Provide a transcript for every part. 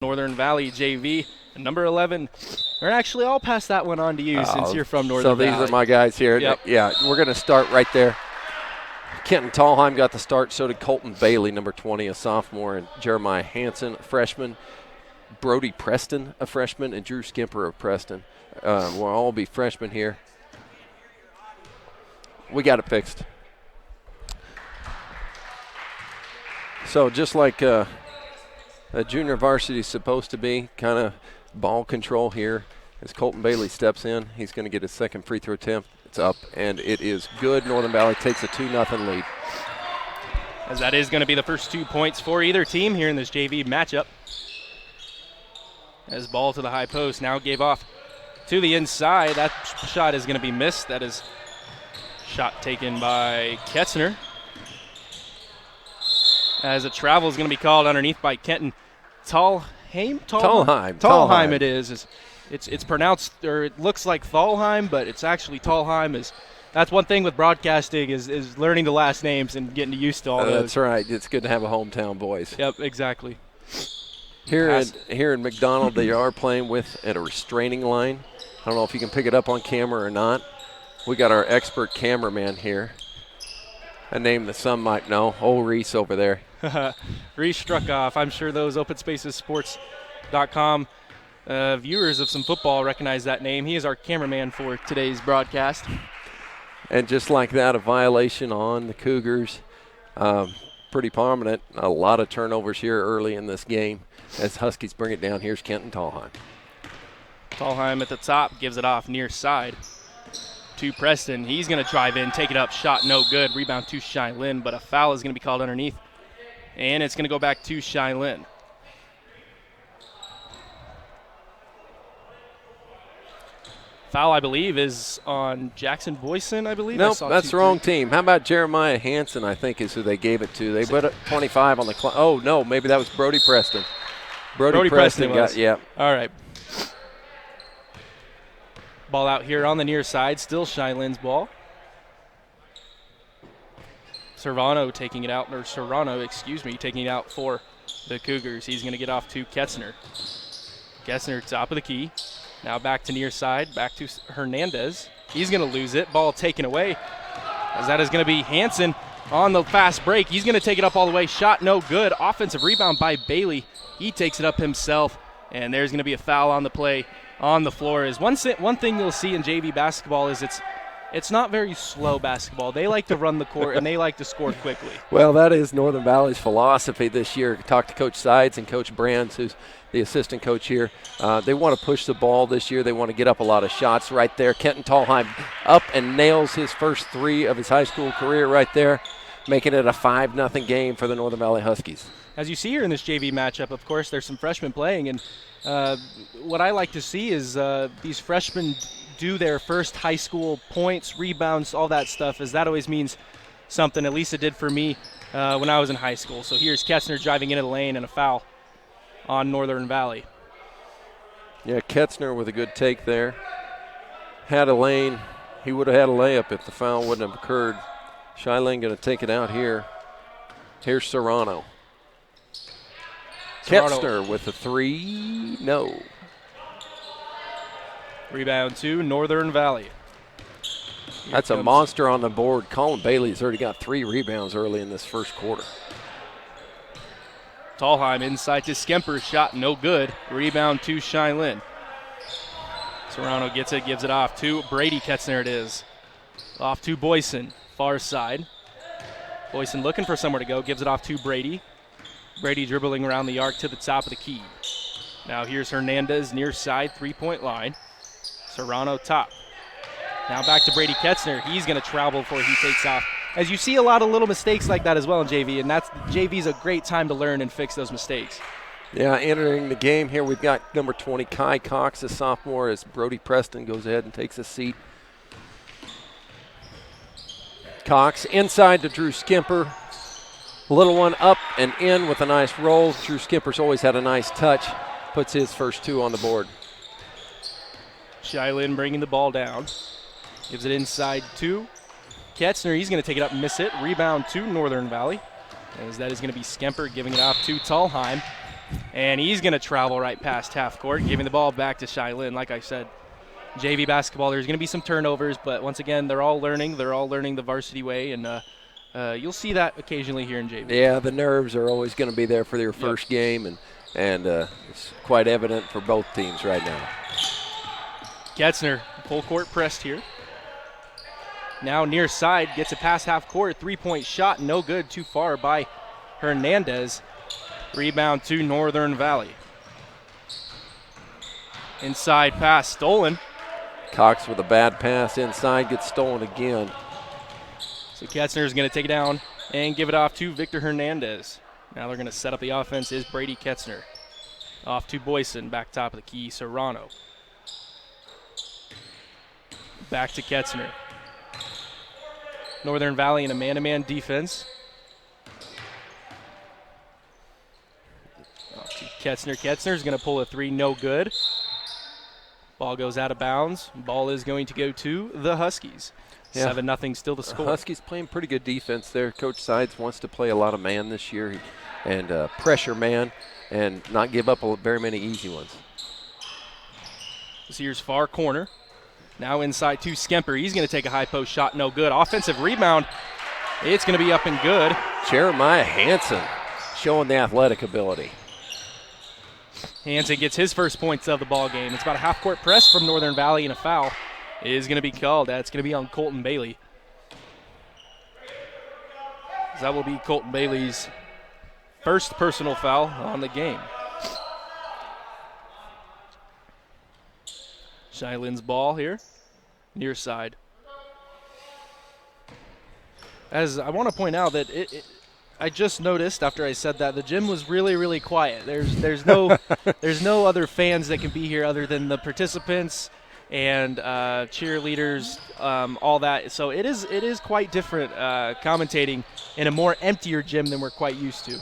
Northern Valley JV. And number 11, or actually I'll pass that one on to you since you're from Northern Valley. So these are my guys here. Yep. Yeah, we're going to start right there. Kenton Tallheim got the start. So did Colton Bailey, number 20, a sophomore, and Jeremiah Hansen, a freshman. Brody Preston, a freshman, and Drew Skimper of Preston. We'll all be freshmen here. We got it fixed. So just like a junior varsity is supposed to be, kind of ball control here. As Colton Bailey steps in, he's going to get his second free throw attempt. It's up, and it is good. Northern Valley takes a 2-0 lead. As that is going to be the first 2 points for either team here in this JV matchup. As ball to the high post, now gave off to the inside. That shot is going to be missed. That is shot taken by Ketzner. As a travel is going to be called underneath by Kenton Tallheim. Tallheim it is. It's pronounced, or it looks like Thalheim, but it's actually Tallheim. That's one thing with broadcasting is learning the last names and getting used to all those. That's right. It's good to have a hometown voice. Yep, exactly. Here in McDonald, they are playing at a restraining line. I don't know if you can pick it up on camera or not. We got our expert cameraman here. A name that some might know. Old Reese over there. Reese struck off. I'm sure those OpenSpacesSports.com viewers of some football recognize that name. He is our cameraman for today's broadcast. And just like that, a violation on the Cougars. Pretty prominent. A lot of turnovers here early in this game as Huskies bring it down. Here's Kenton Tallheim. Tallheim at the top gives it off near side to Preston. He's going to drive in, take it up, shot no good. Rebound to Cheylin, but a foul is going to be called underneath. And it's going to go back to Cheylin. Foul, I believe, is on Jackson Boyson, I believe. Nope, that's the wrong team. How about Jeremiah Hansen, I think, is who they gave it to. They put 25 on the clock. Oh, no, maybe that was Brody Preston. Brody Preston got, yeah. All right. Ball out here on the near side, still Cheylin's ball. Serrano taking it out for the Cougars. He's going to get off to Ketzner. Ketzner, top of the key. Now back to near side, back to Hernandez. He's going to lose it. Ball taken away. As that is going to be Hansen on the fast break. He's going to take it up all the way. Shot no good. Offensive rebound by Bailey. He takes it up himself. And there's going to be a foul on the play on the floor. Is one thing you'll see in JV basketball is it's not very slow basketball. They like to run the court, and they like to score quickly. Well, that is Northern Valley's philosophy this year. Talked to Coach Sides and Coach Brands, who's the assistant coach here. They want to push the ball this year. They want to get up a lot of shots right there. Kenton Tallheim up and nails his first 3 of his high school career right there, making it a 5-0 game for the Northern Valley Huskies. As you see here in this JV matchup, of course, there's some freshmen playing, and what I like to see is these freshmen do their first high school points, rebounds, all that stuff, as that always means something. At least it did for me when I was in high school. So here's Ketzner driving into the lane and a foul on Northern Valley. Yeah, Ketzner with a good take there. Had a lane. He would have had a layup if the foul wouldn't have occurred. Cheylin going to take it out here. Here's Serrano. Ketzner with a 3. No. Rebound to Northern Valley. That's a monster on the board. Colin Bailey's already got 3 rebounds early in this first quarter. Tallheim inside to Skemper. Shot no good. Rebound to Cheylin. Serrano gets it, gives it off to Brady Ketzner. It is. Off to Boyson. Far side. Boyson looking for somewhere to go. Gives it off to Brady. Brady dribbling around the arc to the top of the key. Now here's Hernandez near side, 3-point line. Serrano top. Now back to Brady Ketzner. He's going to travel before he takes off. As you see a lot of little mistakes like that as well in JV, and JV's a great time to learn and fix those mistakes. Yeah, entering the game here, we've got number 20, Kai Cox, a sophomore, as Brody Preston goes ahead and takes a seat. Cox inside to Drew Skimper. Little one up and in with a nice roll. Drew Skimper's always had a nice touch. Puts his first 2 on the board. Cheylin bringing the ball down. Gives it inside to Ketzner. He's going to take it up and miss it. Rebound to Northern Valley. As that is going to be Skemper giving it off to Tallheim. And he's going to travel right past half court, giving the ball back to Cheylin. Like I said, JV basketball, there's going to be some turnovers, but once again, they're all learning. They're all learning the varsity way, and you'll see that occasionally here in JV. Yeah, the nerves are always going to be there for their first game, and it's quite evident for both teams right now. Ketzner, full court pressed here. Now near side, gets it past half court. 3-point shot, no good, too far by Hernandez. Rebound to Northern Valley. Inside pass stolen. Cox with a bad pass inside, gets stolen again. So Ketzner is going to take it down and give it off to Victor Hernandez. Now they're going to set up the offense is Brady Ketzner. Off to Boyson, back top of the key, Serrano. Back to Ketzner. Northern Valley in a man-to-man defense. Off to Ketzner. Ketzner's going to pull a three, no good. Ball goes out of bounds. Ball is going to go to the Huskies. Yeah. 7-0 still to score. Huskies playing pretty good defense there. Coach Sides wants to play a lot of man this year and pressure man and not give up very many easy ones. This here's far corner. Now inside to Skemper. He's going to take a high post shot, no good. Offensive rebound. It's going to be up and good. Jeremiah Hansen showing the athletic ability. Hansen gets his first points of the ball game. It's about a half-court press from Northern Valley, and a foul is going to be called. That's going to be on Colton Bailey. That will be Colton Bailey's first personal foul on the game. Cheylin's ball here, near side. As I want to point out that I just noticed after I said that the gym was really, really quiet. There's no there's no other fans that can be here other than the participants and cheerleaders, all that. So it is quite different commentating in a more emptier gym than we're quite used to.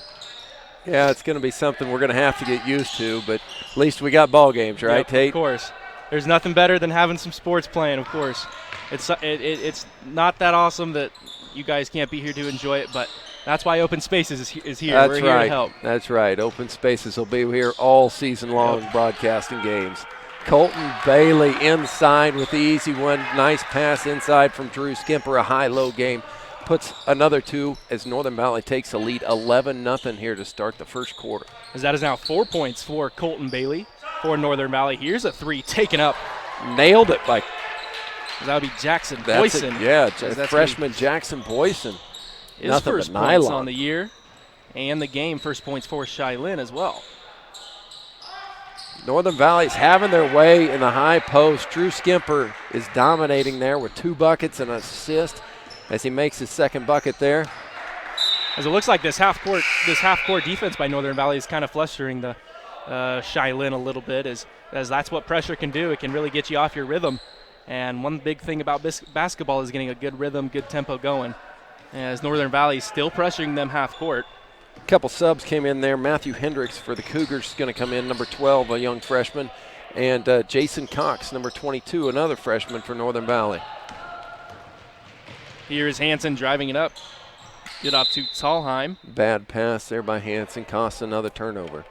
Yeah, it's going to be something we're going to have to get used to, but at least we got ball games, right, Yep, Tate? Of course. There's nothing better than having some sports playing, of course. It's not that awesome that you guys can't be here to enjoy it, but that's why Open Spaces is here. That's We're right. here to help. That's right. Open Spaces will be here all season long broadcasting games. Colton Bailey inside with the easy one. Nice pass inside from Drew Skemper, a high-low game. Puts another two as Northern Valley takes a lead 11-0 here to start the first quarter. As that is now 4 points for Colton Bailey for Northern Valley. Here's a three taken up. Nailed it by That would be Jackson Boyson. Freshman Jackson Boyson. His Nothing first but points nylon on the year and the game. First points for Cheylin as well. Northern Valley's having their way in the high post. Drew Skemper is dominating there with 2 buckets and an assist as he makes his second bucket there. As it looks like this half court defense by Northern Valley is kind of flustering the Cheylin a little bit, as that's what pressure can do. It can really get you off your rhythm. And one big thing about basketball is getting a good rhythm, good tempo going. As Northern Valley is still pressuring them half court. A couple subs came in there. Matthew Hendricks for the Cougars is going to come in, number 12, a young freshman. And Jason Cox, number 22, another freshman for Northern Valley. Here is Hansen driving it up. Get off to Talheim. Bad pass there by Hansen, costs another turnover.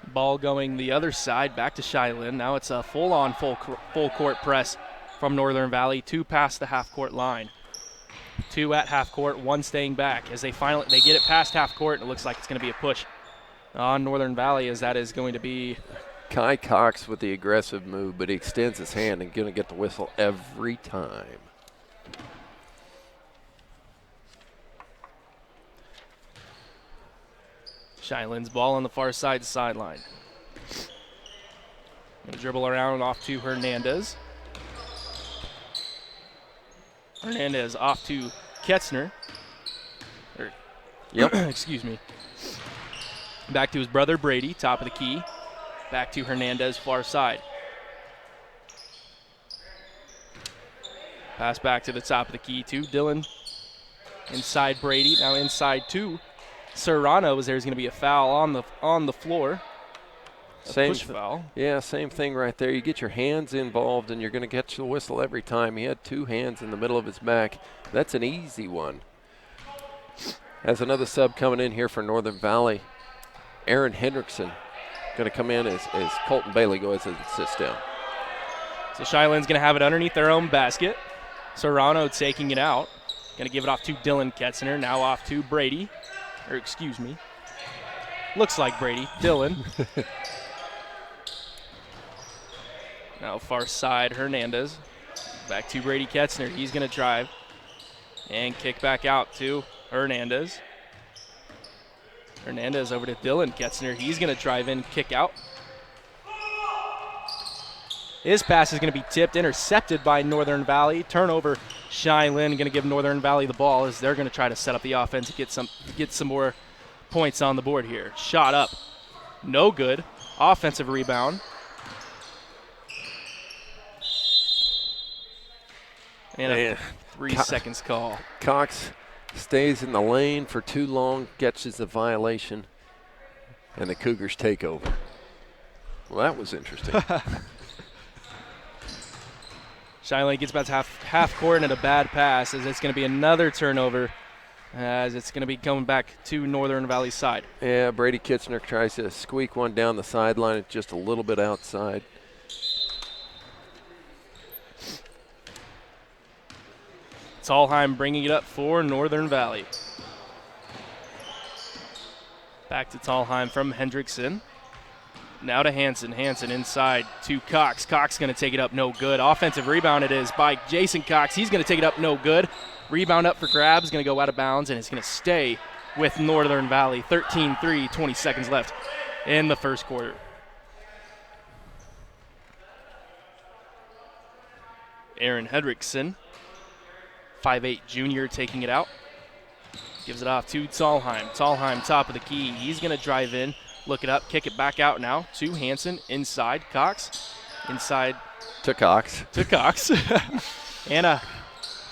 Ball going the other side, back to Cheylin. Now it's a full-on full court press from Northern Valley, 2 past the half-court line. 2 at half court, 1 staying back. As they get it past half court, and it looks like it's going to be a push on Northern Valley, as that is going to be Kai Cox with the aggressive move, but he extends his hand and going to get the whistle every time. Cheylin's ball on the far side sideline. Going to dribble around off to Hernandez. Hernandez off to Ketzner. Excuse me. Back to his brother Brady, top of the key. Back to Hernandez, far side. Pass back to the top of the key to Dylan. Inside Brady, now inside to Serrano, as there's going to be a foul on the floor. Push foul. Yeah, same thing right there. You get your hands involved, and you're going to get the whistle every time. He had 2 hands in the middle of his back. That's an easy one. As another sub coming in here for Northern Valley, Aaron Hendrickson going to come in as Colton Bailey goes and sits down. So Cheylin's going to have it underneath their own basket. Serrano taking it out. Going to give it off to Dylan Ketzner. Now off to Brady. Or excuse me. Looks like Brady. Dylan. Now far side, Hernandez. Back to Brady Ketzner. He's going to drive. And kick back out to Hernandez. Hernandez over to Dylan Ketzner. He's going to drive in, kick out. His pass is going to be tipped, intercepted by Northern Valley. Turnover, Cheylin going to give Northern Valley the ball as they're going to try to set up the offense to get some more points on the board here. Shot up, no good. Offensive rebound. And a 3 seconds call. Cox stays in the lane for too long, catches the violation, and the Cougars take over. Well, that was interesting. Cheylin gets back to half court and a bad pass as it's going to be another turnover as it's going to be coming back to Northern Valley's side. Yeah, Brady Ketzner tries to squeak one down the sideline, just a little bit outside. Tallheim bringing it up for Northern Valley. Back to Tallheim from Hendrickson. Now to Hansen. Hansen inside to Cox. Cox going to take it up, no good. Offensive rebound it is by Jason Cox. He's going to take it up, no good. Rebound up for grabs, going to go out of bounds, and it's going to stay with Northern Valley. 13-3, 20 seconds left in the first quarter. Aaron Hendrickson, 5'8" junior, taking it out. Gives it off to Tallheim. Tallheim, top of the key. He's going to drive in, look it up, kick it back out now to Hansen. Inside, Cox. Inside to Cox. And a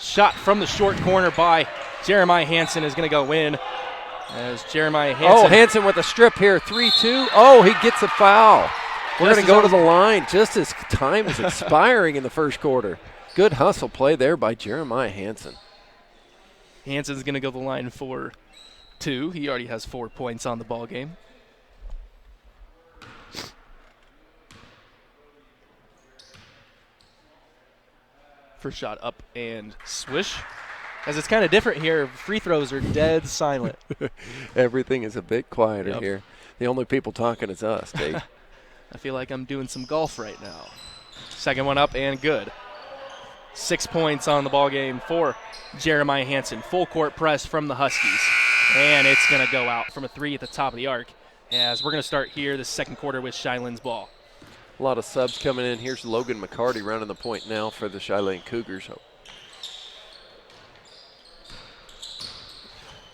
shot from the short corner by Jeremiah Hansen is going to go in. As Jeremiah Hansen. Oh, Hansen with a strip here, 3-2. Oh, he gets a foul. We're going to go to the line just as time is expiring in the first quarter. Good hustle play there by Jeremiah Hansen. Hansen's going to go to the line for 2. He already has 4 points on the ball game. First shot up and swish. As it's kind of different here, free throws are dead silent. Everything is a bit quieter Yep. here. The only people talking is us, Dave. I feel like I'm doing some golf right now. Second one up and good. 6 points on the ball game for Jeremiah Hansen. Full court press from the Huskies. And it's going to go out from a 3 at the top of the arc. As we're going to start here the second quarter with Cheylin's ball. A lot of subs coming in. Here's Logan McCarty running the point now for the Cheylin Cougars.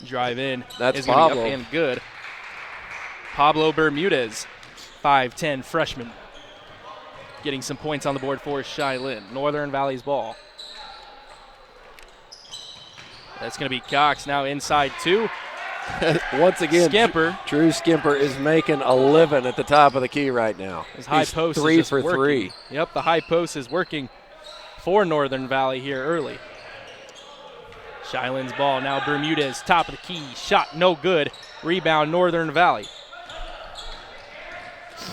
Drive in. That's is gonna be Pablo. up and good. Pablo Bermudez, 5'10" freshman. Getting some points on the board for Cheylin. Northern Valley's ball. That's going to be Cox now inside 2. Once again, Skimper. Drew Skimper is making a living at the top of the key right now. His high He's post 3 is for working. 3. Yep, the high post is working for Northern Valley here early. Cheylin's ball now Bermudez, top of the key. Shot no good. Rebound Northern Valley.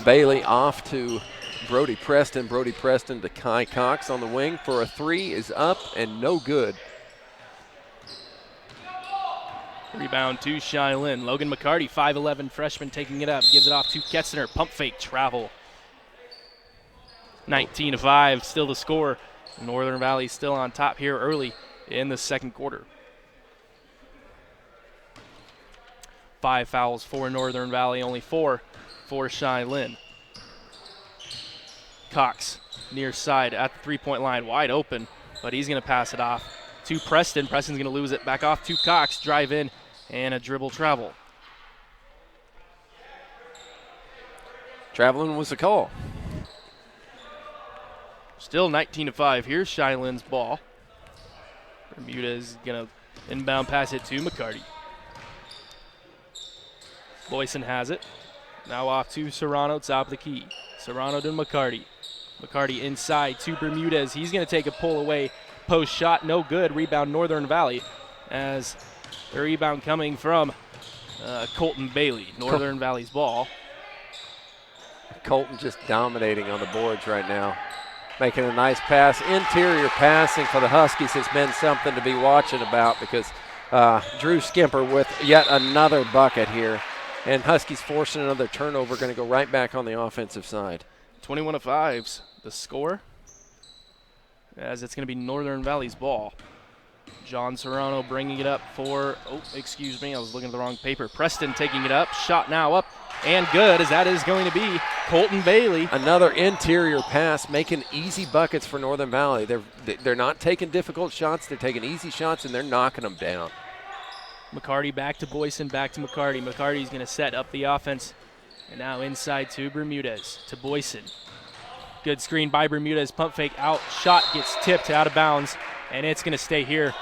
Bailey off to Brody Preston. Brody Preston to Kai Cox on the wing for a 3 is up and no good. Rebound to Cheylin. Logan McCarty, 5'11" freshman, taking it up. Gives it off to Ketzner. Pump fake, travel. 19-5, still the score. Northern Valley still on top here early in the second quarter. 5 fouls for Northern Valley, only 4 for Cheylin. Cox, near side at the three-point line, wide open, but he's going to pass it off to Preston. Preston's going to lose it. Back off to Cox. Drive in and a dribble travel. Traveling was the call. Still 19-5. Here's Cheylin's ball. Bermudez going to inbound pass it to McCarty. Boyson has it. Now off to Serrano, top of the key. Serrano to McCarty. McCarty inside to Bermudez. He's going to take a pull away. Post shot, no good. Rebound Northern Valley as the rebound coming from Colton Bailey, Northern Valley's ball. Colton just dominating on the boards right now. Making a nice pass. Interior passing for the Huskies has been something to be watching about because Drew Skimper with yet another bucket here. And Huskies forcing another turnover, going to go right back on the offensive side. 21-5's the score, as it's going to be Northern Valley's ball. John Serrano bringing it up for, excuse me, I was looking at the wrong paper. Preston taking it up, shot now up and good, as that is going to be Colton Bailey. Another interior pass, making easy buckets for Northern Valley. They're not taking difficult shots, they're taking easy shots, and they're knocking them down. McCarty back to Boyson, back to McCarty. McCarty's going to set up the offense. And now inside to Bermudez, to Boyson. Good screen by Bermudez, pump fake out, shot gets tipped out of bounds, and it's going to stay here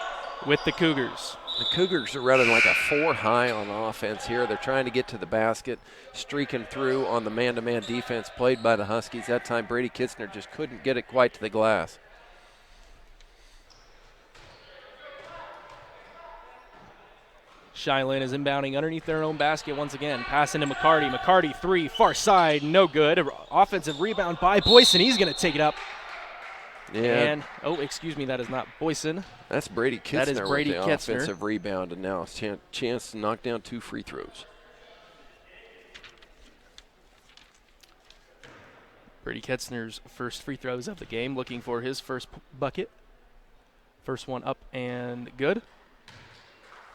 with the Cougars. The Cougars are running like a 4 high on offense here. They're trying to get to the basket, streaking through on the man-to-man defense played by the Huskies. That time Brady Kitzner just couldn't get it quite to the glass. Cheylin is inbounding underneath their own basket once again. Passing to McCarty. McCarty 3, far side, no good. Offensive rebound by Boyson. He's going to take it up. Yeah. And, excuse me, that is not Boyson. That's Brady Kitzner That is Brady with the Kitzner. Offensive rebound, and now a chance to knock down 2 free throws. Brady Kitzner's first free throws of the game, looking for his first bucket. First one up and good.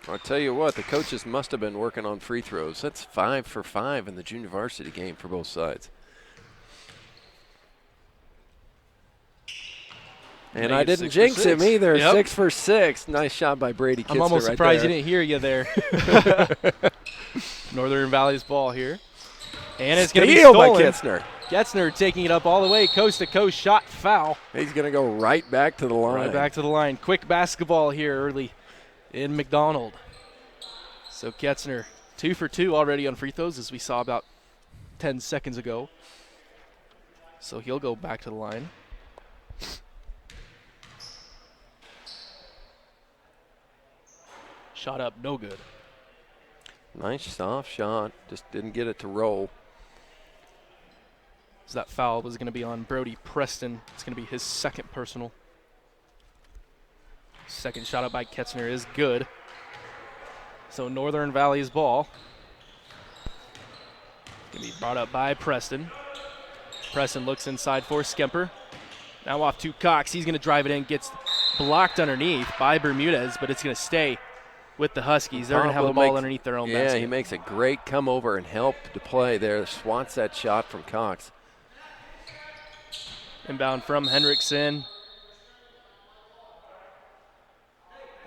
I'll tell you what, the coaches must have been working on free throws. That's 5 for 5 in the junior varsity game for both sides. And I didn't jinx him either. Yep. 6 for 6. Nice shot by Brady Kitzner. I'm almost surprised right he didn't hear you there. Northern Valley's ball here. And it's going to be stolen. By Kitzner. Kitzner taking it up all the way, coast to coast, shot, foul. He's going to go right back to the line. Right back to the line. Quick basketball here early in McDonald. So Kitzner 2 for 2 already on free throws, as we saw about 10 seconds ago. So he'll go back to the line. Shot up, no good. Nice soft shot, just didn't get it to roll. So that foul was going to be on Brody Preston. It's going to be his second personal. Second shot up by Kitzner is good. So Northern Valley's ball. Going to be brought up by Preston. Preston looks inside for Skemper. Now off to Cox. He's going to drive it in. Gets blocked underneath by Bermudez, but it's going to stay with the Huskies. They're going to have the ball underneath their own basket. Yeah, he makes a great come over and help to play there. Swats that shot from Cox. Inbound from Hendrickson.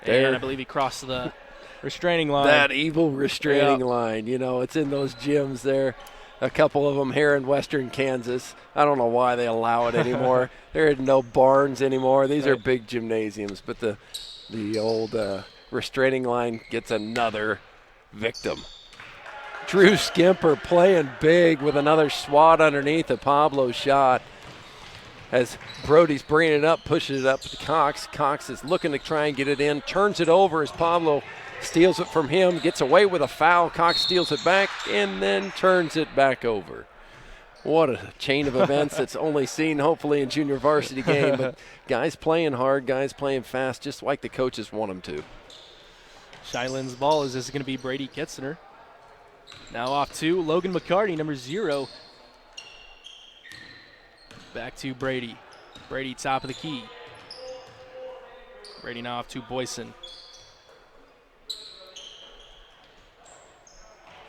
There. And I believe he crossed the restraining line. That evil restraining line. You know, it's in those gyms there. A couple of them here in western Kansas. I don't know why they allow it anymore. There are no barns anymore. These are big gymnasiums. But the old restraining line gets another victim. Drew Skimper playing big with another swat underneath a Pablo shot. As Brody's bringing it up, pushes it up to Cox. Cox is looking to try and get it in, turns it over as Pablo steals it from him, gets away with a foul. Cox steals it back and then turns it back over. What a chain of events that's only seen hopefully in junior varsity game. But guys playing hard, guys playing fast, just like the coaches want them to. Cheylin's ball is going to be Brady Kitzner. Now off to Logan McCarty, number 0. Back to Brady. Brady top of the key. Brady now off to Boyson.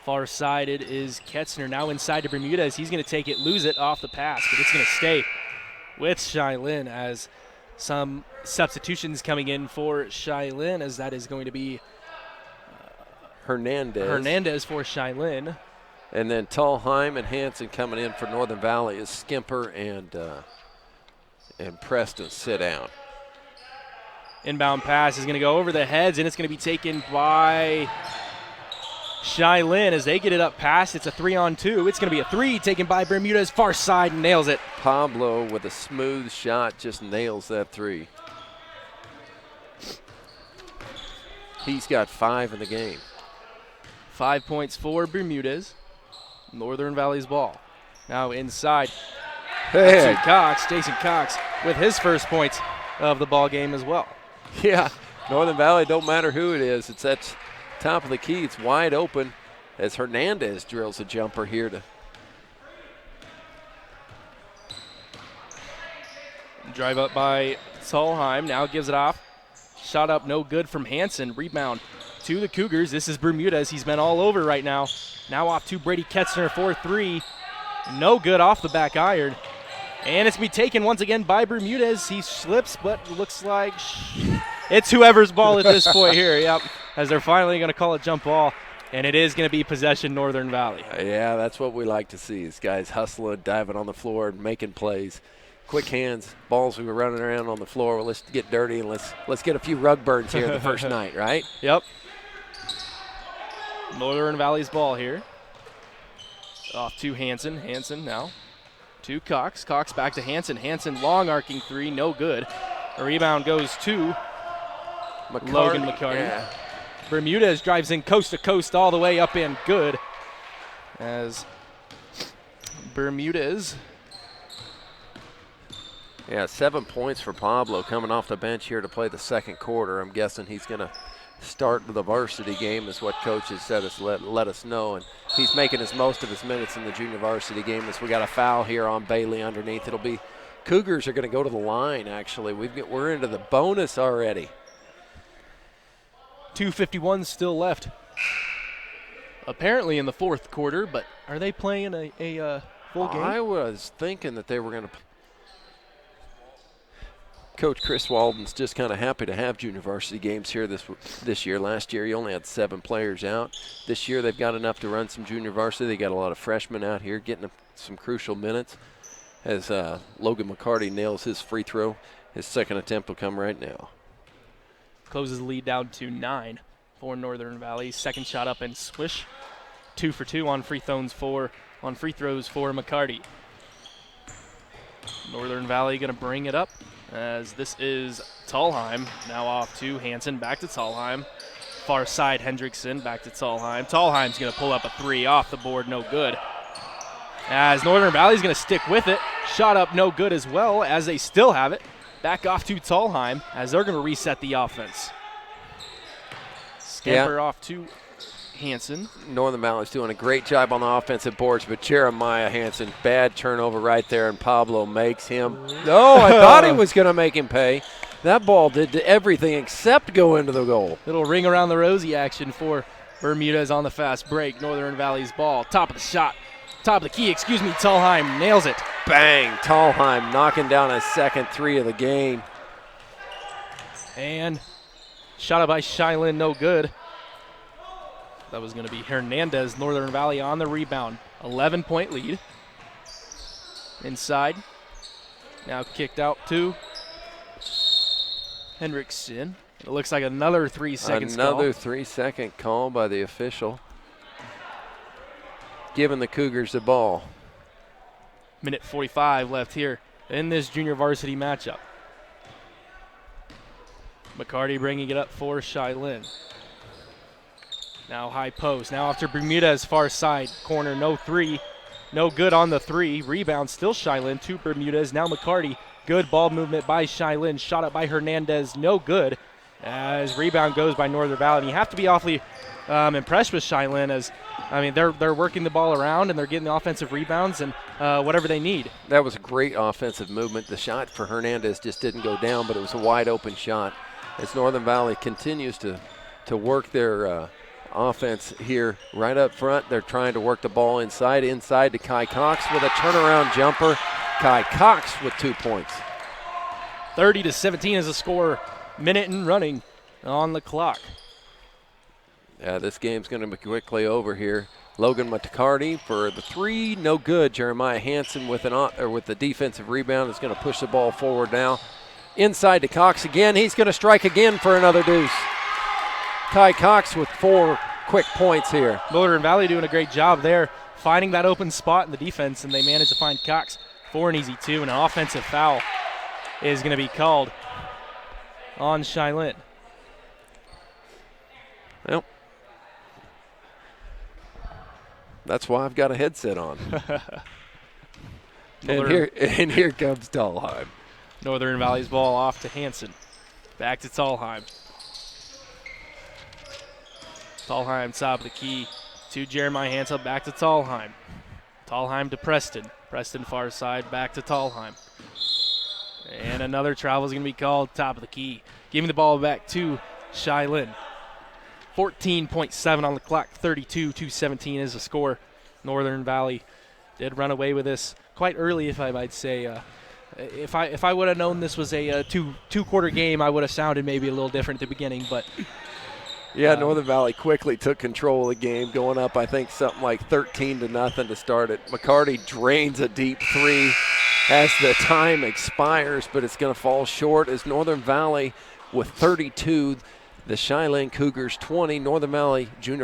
Far side it is Kitzner. Now inside to Bermudez. He's going to take it, lose it off the pass, but it's going to stay with Cheylin as some substitutions coming in for Cheylin, as that is going to be Hernandez for Cheylin. And then Tallheim and Hanson coming in for Northern Valley is Skimper and Preston sit down. Inbound pass is going to go over the heads, and it's going to be taken by Cheylin as they get it up past. It's a 3-on-2. It's going to be a 3 taken by Bermudez, far side, and nails it. Pablo with a smooth shot just nails that 3. He's got 5 in the game. 5 points for Bermudez. Northern Valley's ball. Now inside. Hey. Jason Cox with his first points of the ball game as well. Yeah, Northern Valley, don't matter who it is. It's at top of the key. It's wide open as Hernandez drills a jumper here to drive up by Solheim. Now gives it off. Shot up, no good from Hansen. Rebound to the Cougars. This is Bermudez. He's been all over right now. Now off to Brady Ketzner for 3. No good off the back iron. And it's going to be taken once again by Bermudez. He slips, but looks like it's whoever's ball at this point here. Yep, as they're finally going to call a jump ball. And it is going to be possession Northern Valley. Yeah, that's what we like to see. These guys hustling, diving on the floor, and making plays. Quick hands, balls we were running around on the floor. Well, let's get dirty and let's get a few rug burns here the first night, right? Yep. Northern Valley's ball here. Off to Hansen. Hansen now to Cox. Cox back to Hansen. Hansen long arcing 3, no good. A rebound goes to Logan McCarty. Yeah. Bermudez drives in coast to coast all the way up and good. As Bermudez. Yeah, 7 points for Pablo coming off the bench here to play the second quarter. I'm guessing he's going to start the varsity game is what coach has said us let us know. And he's making his most of his minutes in the junior varsity game as we got a foul here on Bailey underneath. It'll be Cougars are going to go to the line, actually. We're into the bonus already. 2:51 still left. Apparently in the fourth quarter, but are they playing a full game? I was thinking that they were going to. Coach Chris Walden's just kind of happy to have junior varsity games here this year. Last year, he only had 7 players out. This year, they've got enough to run some junior varsity. They got a lot of freshmen out here getting some crucial minutes as Logan McCarty nails his free throw. His second attempt will come right now. Closes the lead down to 9 for Northern Valley. Second shot up and swish. 2 for 2 on free throws for McCarty. Northern Valley going to bring it up as this is Tallheim. Now off to Hansen, back to Tallheim. Far side Hendrickson, back to Tallheim. Tallheim's going to pull up a 3 off the board, no good. As Northern Valley's going to stick with it. Shot up, no good as well, as they still have it. Back off to Tallheim as they're going to reset the offense. Scamper off to Hansen. Northern Valley's doing a great job on the offensive boards, but Jeremiah Hansen, bad turnover right there, and Pablo makes him. Oh, I thought he was going to make him pay. That ball did everything except go into the goal. Little ring around the rosy action for Bermudez on the fast break. Northern Valley's ball. Top of the shot. Top of the key, Tallheim nails it. Bang! Tallheim knocking down his second 3 of the game. And shot up by Cheylin, no good. That was going to be Hernandez. Northern Valley on the rebound. 11-point lead. Inside. Now kicked out to Hendrickson. It looks like another 3 seconds call. Another 3-second call by the official. Giving the Cougars the ball. Minute 45 left here in this junior varsity matchup. McCarty bringing it up for Cheylin. Now high post. Now after Bermudez far side corner, no 3. No good on the 3. Rebound still Cheylin to Bermudez. Now McCarty. Good ball movement by Cheylin. Shot up by Hernandez. No good. As rebound goes by Northern Valley. And you have to be awfully impressed with Cheylin as, I mean, they're working the ball around and they're getting the offensive rebounds and whatever they need. That was a great offensive movement. The shot for Hernandez just didn't go down, but it was a wide open shot. As Northern Valley continues to work their offense here right up front, they're trying to work the ball inside to Kai Cox with a turnaround jumper. Kai Cox with 2 points. 30-17 is the score. Minute and running on the clock. Yeah, this game's going to be quickly over here. Logan McCarty for the 3, no good. Jeremiah Hansen with the defensive rebound is going to push the ball forward now. Inside to Cox again. He's going to strike again for another deuce. Kai Cox with 4 quick points here. Northern Valley doing a great job there, finding that open spot in the defense, and they managed to find Cox for an easy 2, and an offensive foul is going to be called on Cheylin. Well, That's why I've got a headset on. and here comes Tallheim. Northern Valley's ball off to Hanson. Back to Tallheim. Tallheim top of the key to Jeremiah Hansel. Back to Tallheim. Tallheim to Preston. Preston far side. Back to Tallheim. And another travel is going to be called top of the key. Giving the ball back to Cheylin. 14.7 on the clock. 32-17 is the score. Northern Valley did run away with this quite early, if I might say. If I would have known this was a two-quarter game, I would have sounded maybe a little different at the beginning. But yeah, Northern Valley quickly took control of the game, going up, I think, something like 13-0 to start it. McCarty drains a deep three as the time expires, but it's going to fall short as Northern Valley with 32, the Cheylin Cougars 20, Northern Valley Junior